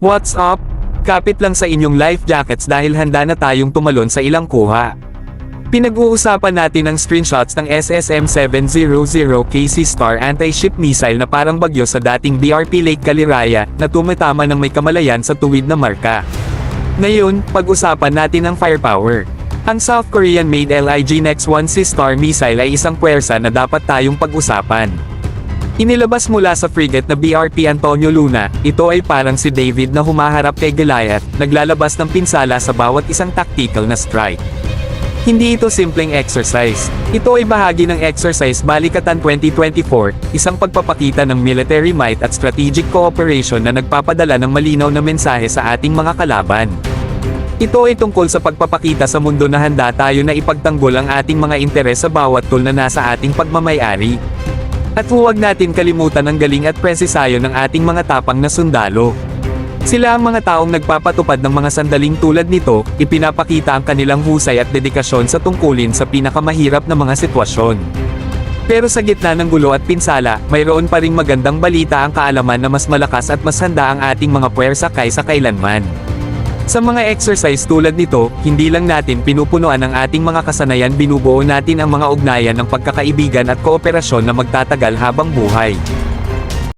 What's up? Kapit lang sa inyong life jackets dahil handa na tayong tumalon sa ilang kuha. Pinag-uusapan natin ang screenshots ng SSM-700 KC Star anti-ship missile na parang bagyo sa dating BRP Lake Caliraya na tumatama ng may kamalayan sa tuwid na marka. Ngayon, pag-usapan natin ang firepower. Ang South Korean-made LIG Nex 1C Star missile ay isang puwersa na dapat tayong pag-usapan. Inilabas mula sa frigate na BRP Antonio Luna, ito ay parang si David na humaharap kay Goliath, naglalabas ng pinsala sa bawat isang tactical na strike. Hindi ito simpleng exercise. Ito ay bahagi ng Exercise Balikatan 2024, isang pagpapakita ng military might at strategic cooperation na nagpapadala ng malinaw na mensahe sa ating mga kalaban. Ito ay tungkol sa pagpapakita sa mundo na handa tayo na ipagtanggol ang ating mga interes sa bawat tool na nasa ating pagmamayari. At huwag natin kalimutan ang galing at presisayo ng ating mga tapang na sundalo. Sila ang mga taong nagpapatupad ng mga sandaling tulad nito, ipinapakita ang kanilang husay at dedikasyon sa tungkulin sa pinakamahirap na mga sitwasyon. Pero sa gitna ng gulo at pinsala, mayroon pa ring magandang balita ang kaalaman na mas malakas at mas handa ang ating mga puwersa kaysa kailanman. Sa mga exercise tulad nito, hindi lang natin pinupunuan ang ating mga kasanayan, binubuo natin ang mga ugnayan ng pagkakaibigan at kooperasyon na magtatagal habang buhay.